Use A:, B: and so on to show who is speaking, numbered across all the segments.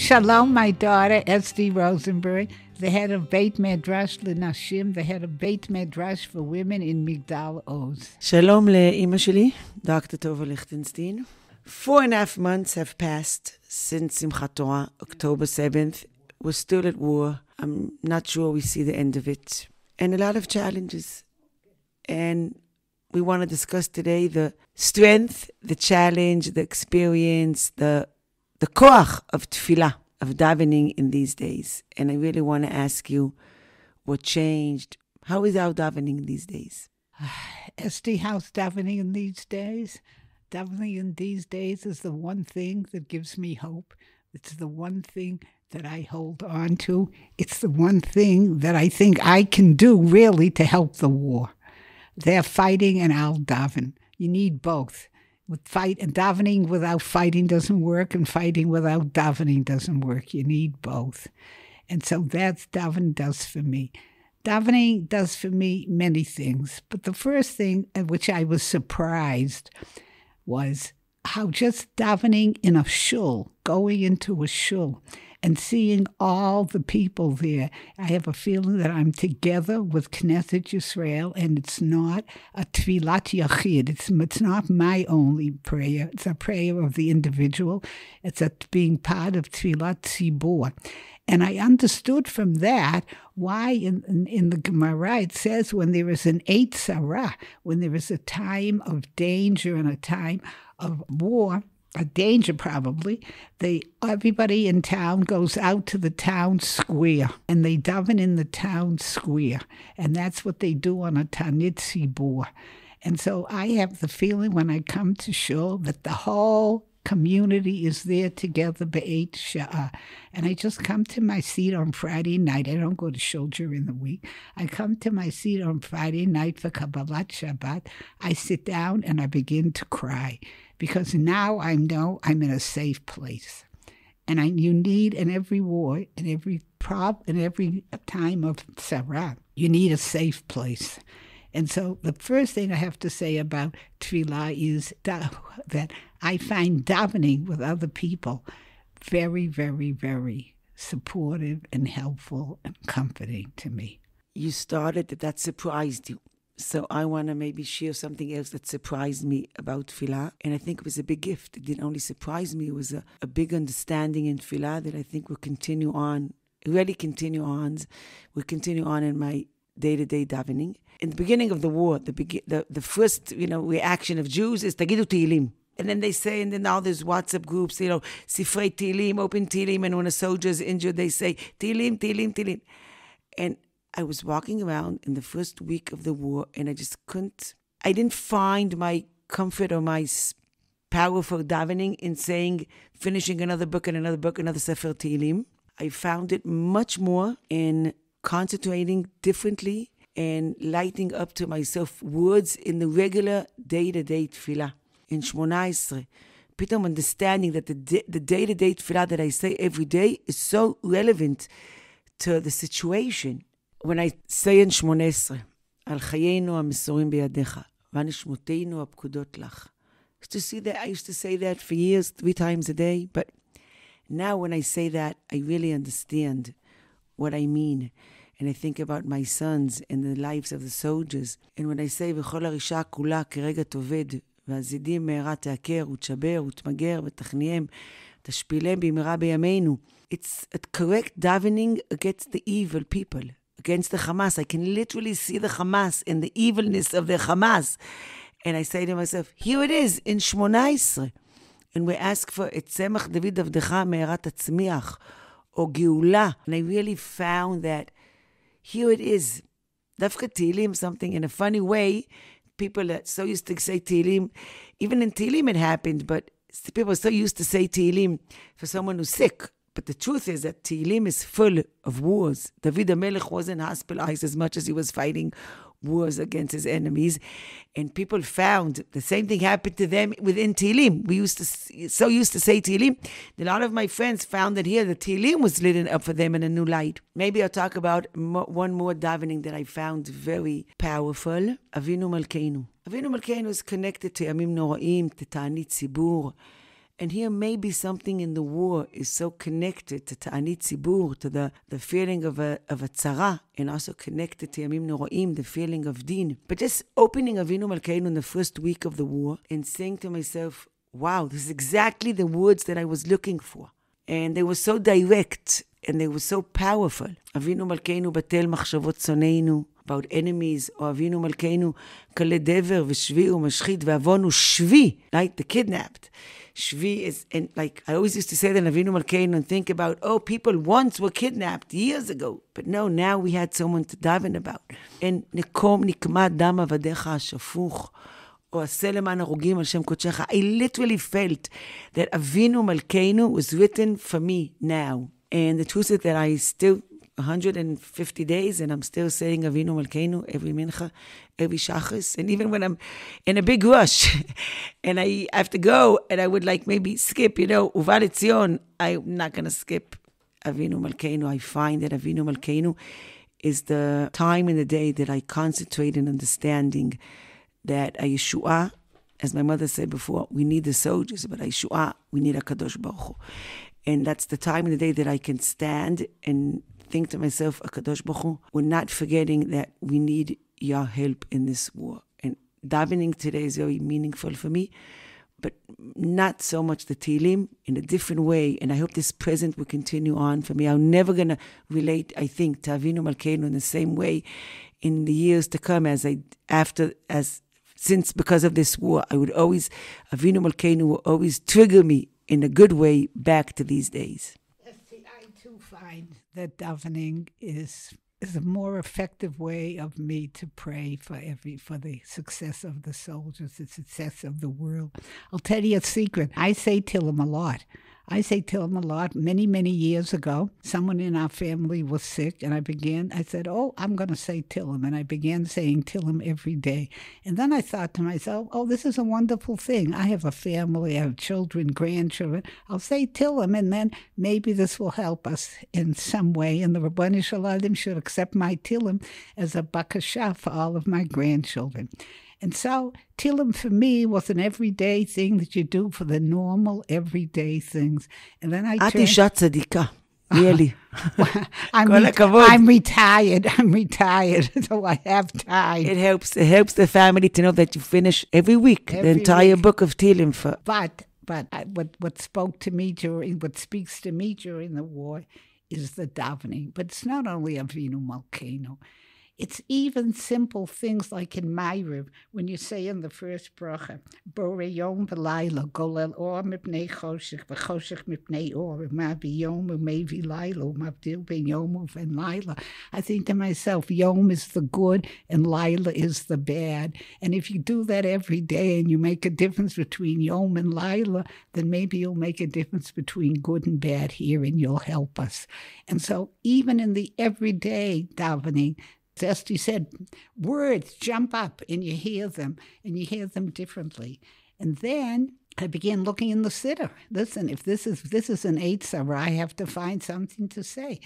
A: Shalom, my daughter, Esti Rosenberg, the head of Beit Medrash L'Nashim, the head of Beit Medrash for women in Migdal Oz.
B: Shalom לאמא שלי, Dr. Tovah Lichtenstein. 4.5 months have passed since Simchat Torah, October 7th. We're still at war. I'm not sure we see the end of it. And a lot of challenges. And we want to discuss today the strength, the challenge, the experience, the koach of tefillah, of davening in these days. And I really want to ask you what changed. How is our davening these days?
A: Esti, how's davening in these days? Davening in these days is the one thing that gives me hope. It's the one thing that I hold on to. It's the one thing that I think I can do really to help the war. They're fighting and I'll daven. You need both. With fight and davening without fighting doesn't work, and fighting without davening doesn't work. You need both. And so that's davening does for me. Davening does for me many things. But the first thing at which I was surprised was how just davening in a shul, going into a shul, and seeing all the people there, I have a feeling that I'm together with Knesset Yisrael, and it's not a tefilot yachid. It's not my only prayer. It's a prayer of the individual. It's a being part of tefilot tzibur. And I understood from that why in the Gemara it says when there is an Eit Sarah, when there is a time of danger and a time of war, a danger probably, everybody in town goes out to the town square and they daven in the town square. And that's what they do on a Tanit Tzibur. And so I have the feeling when I come to shul that the whole community is there together be'eit sha'ah. And I just come to my seat on Friday night. I don't go to shul during the week. I come to my seat on Friday night for Kabbalat Shabbat. I sit down and I begin to cry because now I know I'm in a safe place. And you need in every war, in every in every time of Sarah, you need a safe place. And so the first thing I have to say about tefillah is that I find davening with other people very, very, very supportive and helpful and comforting to me.
B: You started that surprised you. So I want to maybe share something else that surprised me about tefillah. And I think it was a big gift. It didn't only surprise me, it was a big understanding in tefillah that I think will continue on. It really will continue on in my day-to-day davening. In the beginning of the war, the first reaction of Jews is Tagidu Tehillim. And then they say, and then now there's WhatsApp groups, Sifrei Tehillim, open Tehillim, and when a soldier is injured, they say Tehillim, Tehillim, Tehillim. And I was walking around in the first week of the war, and I didn't find my comfort or my power for davening in finishing another book, another Sefer Tehillim. I found it much more in concentrating differently and lighting up to myself words in the regular day-to-day tefillah. In 18, pittom understanding that the day-to-day tefillah that I say every day is so relevant to the situation. When I say in 18, Al chayenu ha-mesorim beyadecha, v'nishmotenu ha-pkudot lach. I used to say that for years, 3 times a day, but now when I say that, I really understand what I mean. And I think about my sons and the lives of the soldiers. And when I say, וכל הרישה כולה כרגע תאבד, והזדים מהרה תעקר ותשבר ותמגר ותכניהם, תשפילם במהרה בימינו. It's a correct davening against the evil people, against the Hamas. I can literally see the Hamas and the evilness of the Hamas. And I say to myself, here it is in 18. And we ask for את צמח דוד עבדך מהרה תצמיח, or גאולה. And I really found that here it is. Dafka Tehillim, something in a funny way. People that so used to say Tehillim, even in Tehillim it happened, but people are so used to say Tehillim for someone who's sick. But the truth is that Tehillim is full of wars. David HaMelech wasn't hospitalized as much as he was fighting wars against his enemies. And people found the same thing happened to them within Tehillim. We used to say Tehillim. A lot of my friends found that here the Tehillim was lit up for them in a new light. Maybe I'll talk about one more davening that I found very powerful. Avinu Malkeinu. Avinu Malkeinu is connected to Yamim Noraim, to Ta'anit Tzibur. And here maybe something in the war is so connected to Ta'anit Tzibur, to the feeling of a tzara, and also connected to Yamim Noroim, the feeling of din. But just opening Avinu Malkeinu in the first week of the war and saying to myself, wow, this is exactly the words that I was looking for. And they were so direct and they were so powerful. Avinu Malkeinu batel machshavot tzonenu, about enemies, or Avinu Malkeinu kale dever v'shvi u'mashchit v'avonu shvi, like the kidnapped. Shvi is, and like I always used to say that in Avinu Malkeinu and think about, oh, people once were kidnapped years ago. But no, now we had someone to daven about. And Nikom nikma dam avadecha shafuch, or עשה למען הרוגים על שם קודשך. I literally felt that Avinu Malkeinu was written for me now. And the truth is that I still 150 days, and I'm still saying Avinu Malkeinu every mincha, every shachris, and even when I'm in a big rush and I have to go and I would like maybe skip, Uva Letzion, I'm not going to skip Avinu Malkeinu. I find that Avinu Malkeinu is the time in the day that I concentrate in understanding that a Yeshua, as my mother said before, we need the soldiers, but a Yeshua, we need a Kadosh Baruch Hu. And that's the time in the day that I can stand and think to myself, Kadosh Baruch Hu, we're not forgetting that we need your help in this war. And davening today is very meaningful for me, but not so much the Tehillim, in a different way. And I hope this present will continue on for me. I'm never going to relate, I think, to Avinu Malkeinu in the same way in the years to come since because of this war. Avinu Malkeinu will always trigger me in a good way back to these days.
A: Esti, I too find that davening is a more effective way of me to pray for the success of the soldiers, the success of the world. I'll tell you a secret. I say Tehillim a lot. Many, many years ago, someone in our family was sick, and I said, I'm going to say Tehillim. And I began saying Tehillim every day. And then I thought to myself, this is a wonderful thing. I have a family, I have children, grandchildren. I'll say Tehillim, and then maybe this will help us in some way. And the Rabbanit Shalom should accept my Tehillim as a bakasha for all of my grandchildren. And so Tehillim for me was an everyday thing that you do for the normal everyday things. And then
B: את אישה צדיקה, really.
A: I'm retired, so I have time.
B: It helps the family to know that you finish every week the entire book of Tehillim.
A: But what spoke to me what speaks to me during the war is the davening. But it's not only Avinu Malkeinu. It's even simple things like in Ma'ariv, when you say in the first bracha, Borei Yom v'Layla, Golel Or mipnei Choshech, v'Choshech mipnei Or, U'mavi Yom u'mevi Layla, U'mavdil ben Yom u'ven Layla. I think to myself, Yom is the good and Layla is the bad. And if you do that every day and you make a difference between Yom and Layla, then maybe you'll make a difference between good and bad here and you'll help us. And so even in the everyday davening, Esti said, words jump up and you hear them differently. And then I began looking in the siddur. Listen, if this is an eitzah, I have to find something to say.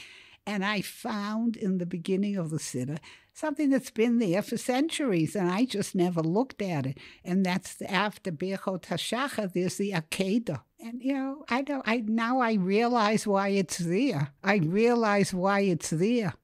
A: And I found in the beginning of the siddur something that's been there for centuries, and I just never looked at it. And that's after Birchot HaShachar, there's the Akedah. And, I realize why it's there.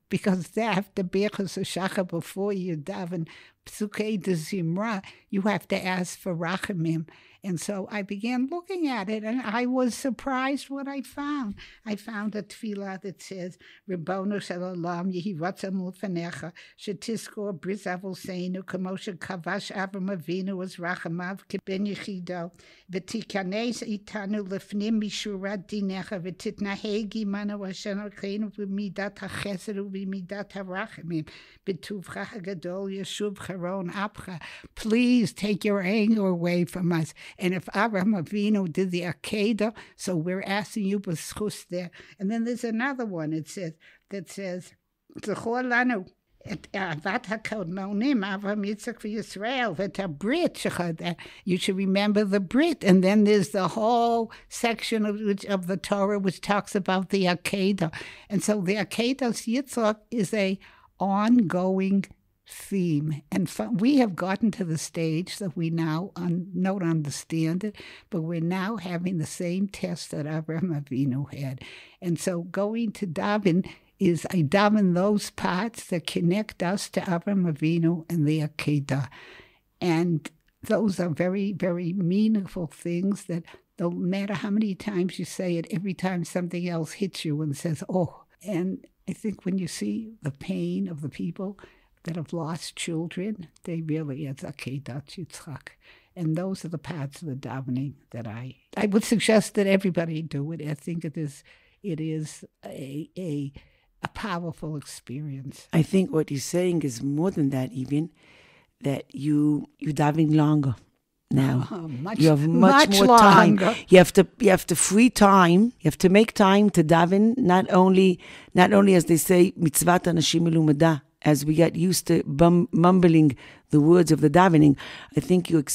A: Because after Birchot HaShachar, before you daven Psukei de Zimra, you have to ask for Rachamim. And so I began looking at it, and I was surprised what I found. I found a tefillah that says, Ribono shel olam yehi ratzon l'fanecha, shetiskor bris avoseinu, kamo shekavash Avram Avinu as rachamav keben yechido, v'tikanes itanu lefnim mishurat dinecha, v'titnaheg imanu Hashem Elokeinu v'midat hachesed u'v'midat harachamim, b'tuvcha hagadol yeshuv charon apcha. Please take your anger away from us. And if Avraham Avinu did the Akedah, so we're asking you b'schus there. And then there's another one that says, Zechor lanu avat hakodonim Avraham Yitzchak v'Yisrael v'tabrit shechad. You should remember the Brit. And then there's the whole section of the Torah which talks about the Akedah. And so the Akedah Yitzchak is a ongoing theme. And we have gotten to the stage that we now don't understand it, but we're now having the same test that Avraham Avinu had. And so going to daven is, I daven those parts that connect us to Avraham Avinu and the Akedah. And those are very, very meaningful things that no matter how many times you say it, every time something else hits you and says, oh. And I think when you see the pain of the people that have lost children, they really, it's Akedat Yitzchak. And those are the parts of the davening that I would suggest that everybody do it. I think it is a powerful experience.
B: I think what you're saying is more than that, even that you daven longer now. You have much more
A: longer.
B: time. You have to free time. You have to make time to daven. Not only as they say, mitzvat anashim melumada, as we get used to mumbling the words of the davening. I think you're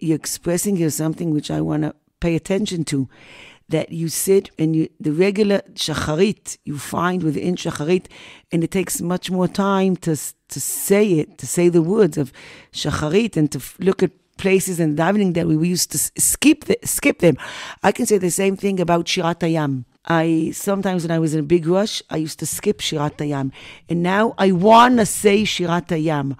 B: expressing here something which I want to pay attention to. That you sit and the regular shacharit you find within shacharit, and it takes much more time to say it, to say the words of shacharit, and to look at places in davening that we used to skip them. I can say the same thing about Shirat Hayam. Sometimes when I was in a big rush, I used to skip Shirat Hayam, and now I want to say Shirat Hayam.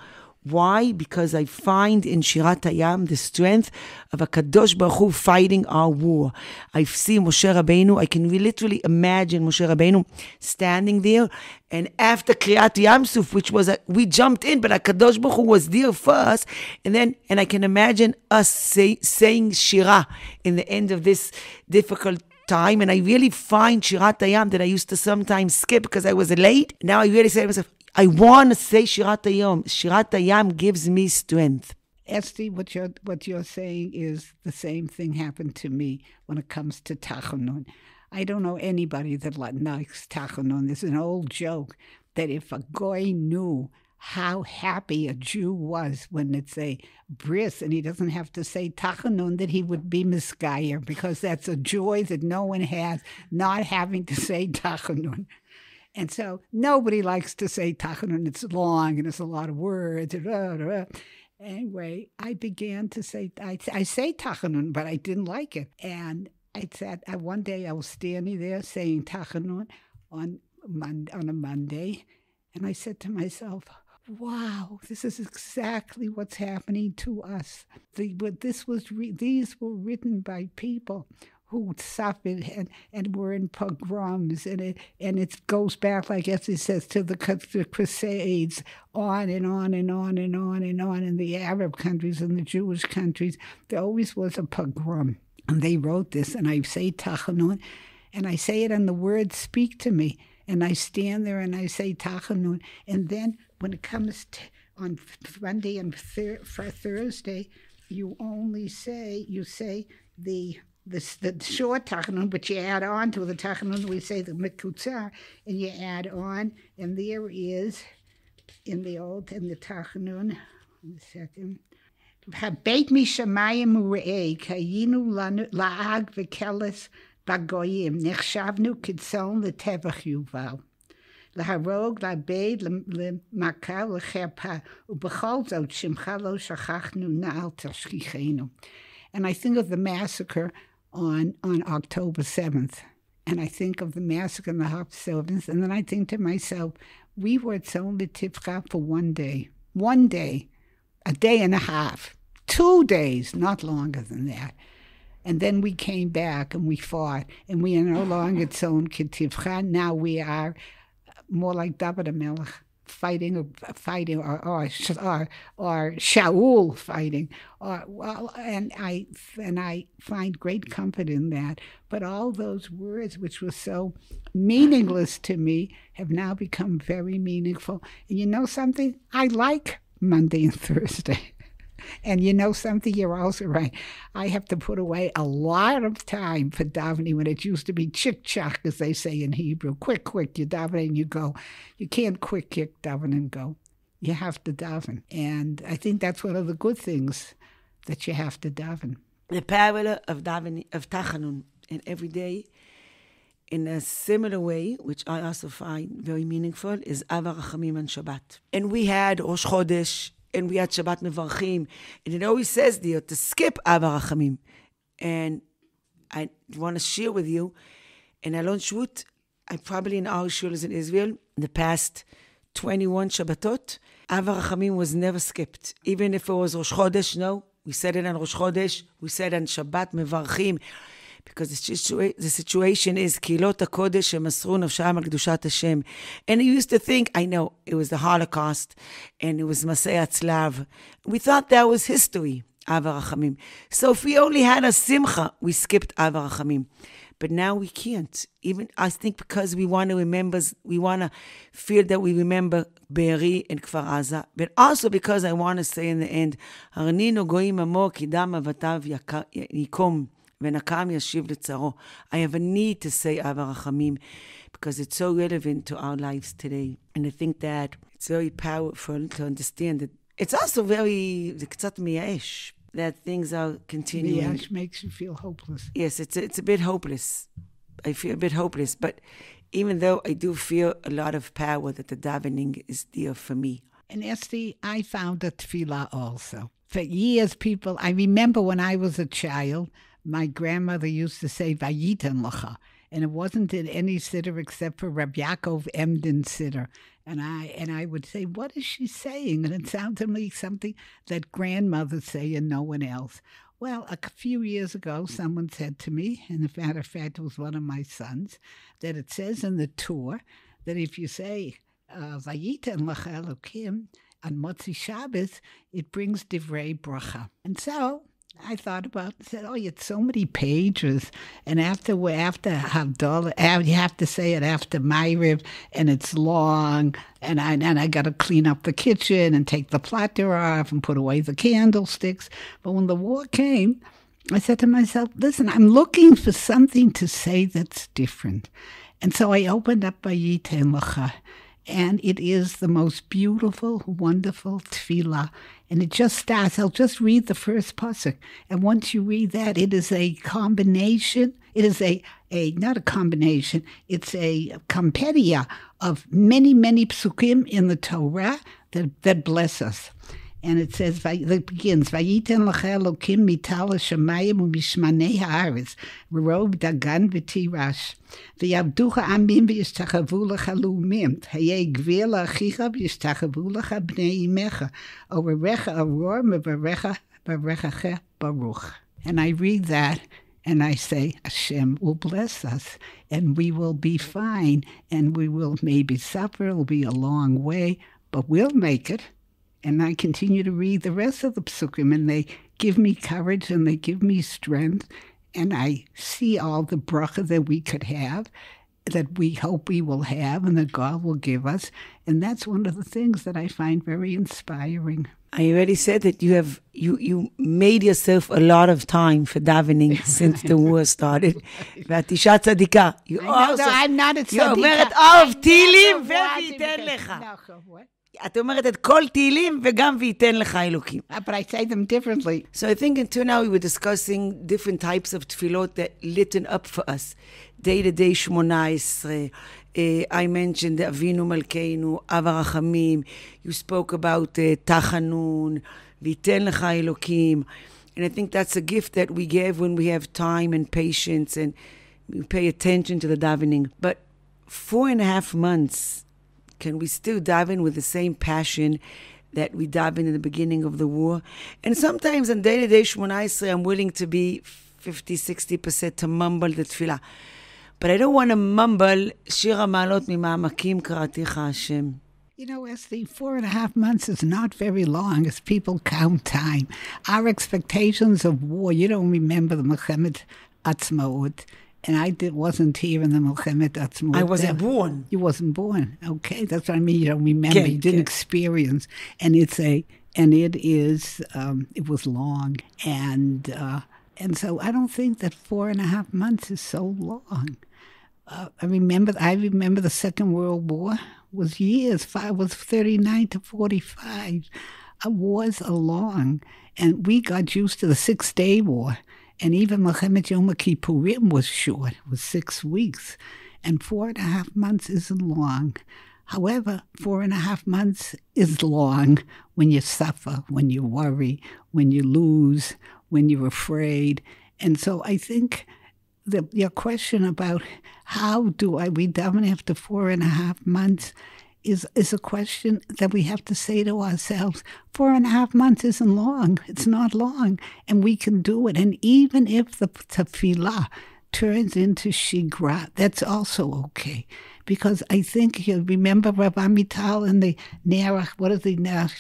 B: Why? Because I find in Shirat Hayam the strength of a Kadosh Baruch Hu fighting our war. I see Moshe Rabbeinu. I can literally imagine Moshe Rabbeinu standing there, and after Kriyat Yamsuf, which was we jumped in, but a Kadosh Baruch Hu was there first, and I can imagine us saying Shirah in the end of this difficult time. And I really find Shirat Hayam that I used to sometimes skip because I was late. Now I really say to myself, I want to say Shirat Hayam. Shirat Hayam gives me strength.
A: Esti, what you're saying is the same thing happened to me when it comes to Tachanun. I don't know anybody that likes Tachanun. There's an old joke that if a goy knew how happy a Jew was when it's a bris and he doesn't have to say Tachanun, that he would be misgayer, because that's a joy that no one has, not having to say Tachanun. And so nobody likes to say Tachanun. It's long and it's a lot of words. Anyway, I began to say, I say Tachanun, but I didn't like it. And I said, one day I was standing there saying Tachanun on a Monday, and I said to myself, wow, this is exactly what's happening to us. These were written by people who suffered and were in pogroms, and it goes back, like Esti says, to the Crusades, on and on and on and on and on. In the Arab countries and the Jewish countries, there always was a pogrom. And they wrote this, and I say Tachanun, and I say it, and the words speak to me. And I stand there and I say Tachanun. And then when it comes on Monday and for Thursday, you say the short Tachanun, but you add on to the Tachanun, we say the Mekutzar, and you add on, and there is, in the Tachanun, 1 second, Habeit mi shamayim u're'ei, kayinu la'ag v'keles b'goyim, nechshavnu kitzon l'tevach yuval. להרוג, לאבד, למכה, לחרפה, ובכל זאת שמך לא שכחנו, נעל תשכיחנו. And I think of the massacre on October 7th, and I think of the massacre on the October 7th, and then I think to myself, we were at Tzon L'Tifcha for 1 day, a day and a half, 2 days, not longer than that. And then we came back and we fought, and we are no longer Tzon L'Tifcha. Now we are more like David HaMelech, fighting, or Shaul fighting, and I find great comfort in that. But all those words, which were so meaningless to me, have now become very meaningful. And you know something? I like Monday and Thursday. And you know something? You're also right. I have to put away a lot of time for davening when it used to be chick-chack, as they say in Hebrew. Quick, you daven and you go. You can't quick daven and go. You have to daven. And I think that's one of the good things, that you have to daven.
B: The parallel of davening, of Tachanun, and every day in a similar way, which I also find very meaningful, is Av HaRachamim on Shabbat. And we had Rosh Chodesh, and we had Shabbat Mevarchim, and it always says there to skip Av HaRachamim. And I want to share with you, in Alon Shvut, I probably in our shuls in Israel, in the past 21 Shabbatot, Av HaRachamim was never skipped. Even if it was Rosh Chodesh, no, we said it on Rosh Chodesh, we said on Shabbat Mevarchim, because the situation is Kilot HaKodesh Shemasru Nafsham Al Kedushat Hashem. And you used to think, I know, it was the Holocaust, and it was Masei Atzlav. We thought that was history, Av HaRachamim. So if we only had a Simcha, we skipped Av HaRachamim. But now we can't. Even, I think, because we want to remember, we want to feel that we remember Be'eri and Kfar Aza, but also because I want to say in the end, Harninu Goyim Amo Kidam Avatav Yikom Venakam Yashiv Letzaro. I have a need to say Av HaRachamim because it's so relevant to our lives today. And I think that it's very powerful to understand that it's also very, קצת מייאש, that things are continuing.
A: Miyaj makes you feel hopeless.
B: Yes, it's a bit hopeless. I feel a bit hopeless, but even though I do feel a lot of power that the davening is there for me.
A: And Esti, I found a tefillah also. For years, I remember when I was a child, my grandmother used to say, Vayiten Lacha. And it wasn't in any siddur except for Reb Yaakov Emden siddur. And I would say, what is she saying? And it sounded to me something that grandmothers say and no one else. Well, a few years ago, someone said to me, and as a matter of fact, it was one of my sons, that it says in the Torah that if you say, Vayiten Lacha Elokim, on Motzi Shabbos, it brings divrei bracha. And so I thought about it and said, it's so many pages. And after Havdalah, you have to say it after Ma'ariv, and it's long. And I got to clean up the kitchen and take the platter off and put away the candlesticks. But when the war came, I said to myself, listen, I'm looking for something to say that's different. And so I opened up Vayiten Lacha. And it is the most beautiful, wonderful tefillah. And it just starts. I'll just read the first pasuk. And once you read that, it is a combination. It is not a combination. It's a compendia of many, many psukim in the Torah that bless us. And it says, it begins, Vayiten Lacha Elokim mital hashamayim umishmanei haaretz, v'rov dagan v'tirash, v'yavducha amim v'yishtachavu lecha lumim, hayei gvir la'achicha v'yishtachavu lecha bnei imecha, orerecha aror mevarecha baruch. And I read that, and I say, Hashem will bless us, and we will be fine, and we will maybe suffer, it'll be a long way, but we'll make it. And I continue to read the rest of the psukim, and they give me courage and they give me strength. And I see all the bracha that we could have, that we hope we will have, and that God will give us. And that's one of the things that I find very inspiring.
B: I already said that you made yourself a lot of time for davening since the war started. ואת אישה צדיקה.
A: I'm not a tzadika.
B: היא אומרת, אהוב תהילים וייתן לך. את אומרת את כל תהילים וגם וייתן לך אלוקים.
A: But I say them differently.
B: So I think until now we were discussing different types of tefilot that litten up for us. Day-to-day 18. I mentioned the Avinu Malkeinu, Av HaRachamim. You spoke about Tachanun, v'yiten lecha Elokim. And I think that's a gift that we give when we have time and patience and we pay attention to the davening. But 4.5 months, can we still daven with the same passion that we daven in the beginning of the war? And sometimes on day-to-day 18, I'm willing to be 50-60% to mumble the tefillah. But I don't want to mumble, Shir HaMa'alot Mima'amakim Karaticha Hashem.
A: You know, Esti, 4.5 months is not very long as people count time. Our expectations of war, you don't remember the Milchemet Atzmaut, and I wasn't here in the Milchemet Atzmaut.
B: I wasn't born.
A: You wasn't born. Okay, that's what I mean. You don't remember. You didn't experience. And it was long. And so I don't think that 4.5 months is so long. I remember the Second World War was years. It was 39 to 45. Wars are long. And we got used to the 6-Day War. And even Milchemet Yom Kippurim was short. It was 6 weeks. And 4.5 months isn't long. However, 4.5 months is long when you suffer, when you worry, when you lose, when you're afraid. And so I think your question about how do we daven after 4.5 months is a question that we have to say to ourselves, 4.5 months isn't long. It's not long. And we can do it. And even if the tefillah turns into shigra, that's also okay. Because I think you remember Rabbi Mital and the Nerach, what is the Nerach?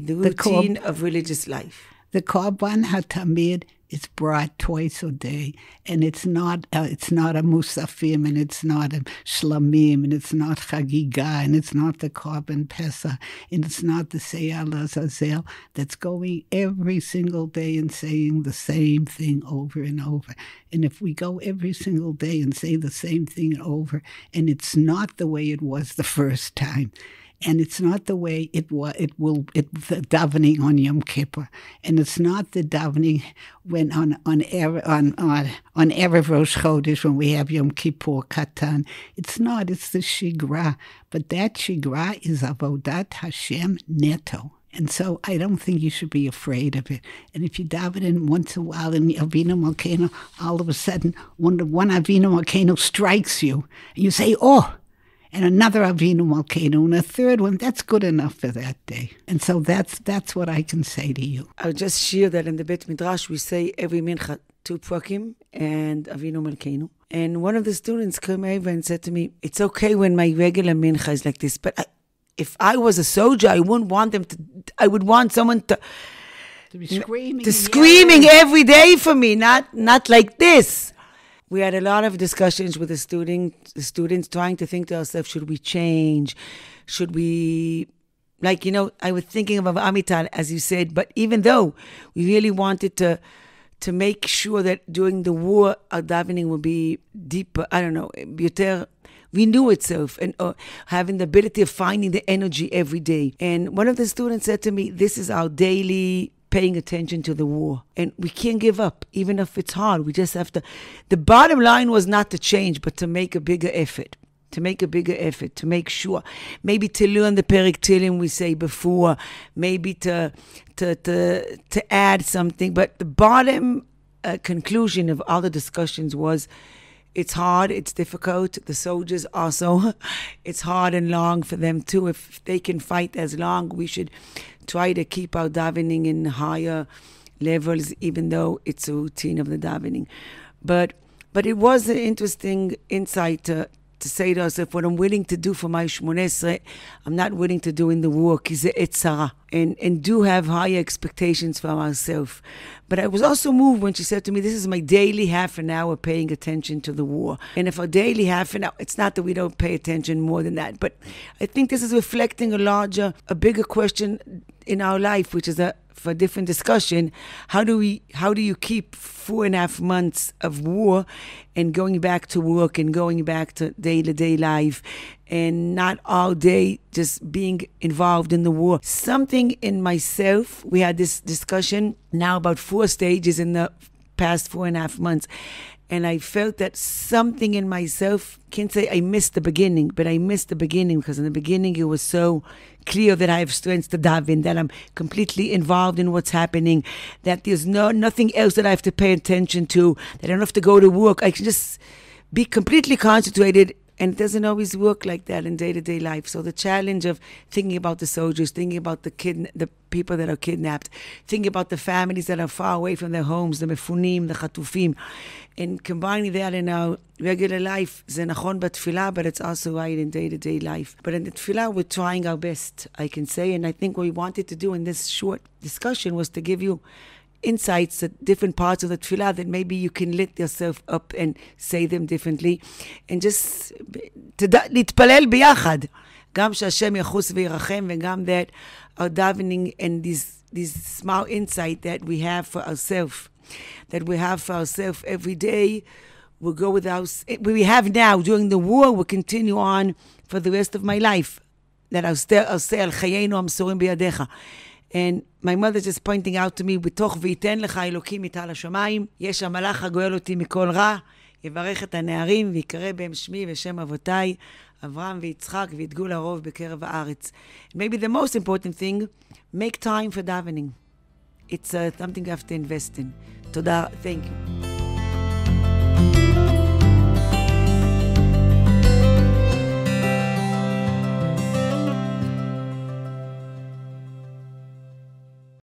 B: The routine of religious life.
A: The Korban HaTamid is brought twice a day, and it's not a Musafim, and it's not a Shlamim, and it's not Chagiga, and it's not the Korban Pesach, and it's not the Seyal Azazel that's going every single day and saying the same thing over and over. And if we go every single day and say the same thing over, and it's not the way it was the first time, and it's not the way the davening on Yom Kippur, and it's not the davening when on Erev Rosh Chodesh when we have Yom Kippur Katan. It's not. It's the shigra, but that shigra is avodat Hashem neto. And so I don't think you should be afraid of it. And if you daven in once in a while in Avinu Malkeinu, all of a sudden one Avinu Malkeinu strikes you, and you say, oh. And another Avinu Malkeinu, and a third one, that's good enough for that day. And so that's what I can say to you.
B: I'll just share that in the Bet Midrash, we say every mincha 2 prakim and Avinu Malkeinu. And one of the students came over and said to me, it's okay when my regular mincha is like this, but if I was a soldier, I wouldn't want them to, I would want someone to
A: be screaming,
B: every day for me, not like this. We had a lot of discussions with the students trying to think to ourselves, should we change? Should we, I was thinking of Amital, as you said, but even though we really wanted to make sure that during the war, our davening would be deeper, renew itself and having the ability of finding the energy every day. And one of the students said to me, this is our daily paying attention to the war. And we can't give up, even if it's hard. We just have to. The bottom line was not to change, but to make a bigger effort. To make sure. Maybe to learn the Perek Tehillim we say before. Maybe to add something. But the bottom conclusion of all the discussions was, it's hard, it's difficult. The soldiers also, it's hard and long for them too. If they can fight as long, we should try to keep our davening in higher levels, even though it's a routine of the davening. But it was an interesting insight to say to ourselves, what I'm willing to do for my Shmoneh Esrei, I'm not willing to do in the war, because it's Sarah, and do have higher expectations from ourselves. But I was also moved when she said to me, this is my daily half an hour paying attention to the war. And if our daily half an hour, it's not that we don't pay attention more than that, but I think this is reflecting a bigger question in our life, which is for a different discussion. How do you keep 4.5 months of war and going back to work and going back to day-to-day life and not all day just being involved in the war? Something in myself, we had this discussion now about 4 stages in the past 4.5 months. And I felt that something in myself, can't say I missed the beginning, but I missed the beginning because in the beginning it was so clear that I have strengths to daven, that I'm completely involved in what's happening, that there's nothing else that I have to pay attention to, that I don't have to go to work. I can just be completely concentrated. And it doesn't always work like that in day-to-day life. So the challenge of thinking about the soldiers, thinking about the people that are kidnapped, thinking about the families that are far away from their homes, the mefunim, the chatufim, and combining that in our regular life, ze nachon b'tefillah, but it's also right in day-to-day life. But in the tefillah, we're trying our best, I can say. And I think what we wanted to do in this short discussion was to give you insights at different parts of the tefillah that maybe you can lift yourself up and say them differently, and just להתפלל ביחד, גם שהשם יחוס וירחם, וגם that our davening and these small insight that we have for ourselves, every day. We'll go with we have now during the war, we'll continue on for the rest of my life. that עושה על חיינו המסורים בידיך. And my mother just pointing out to me, בתוך ויתן לך אלוקים איתה לשמיים, יש המלאך הגואל אותי מכל רע, יברך את הנערים ויקרא בהם שמי ושם אבותיי, אברהם ויצחק ויתגו לרוב בקרב הארץ. Maybe the most important thing, make time for davening. It's something you have to invest in. תודה, thank you.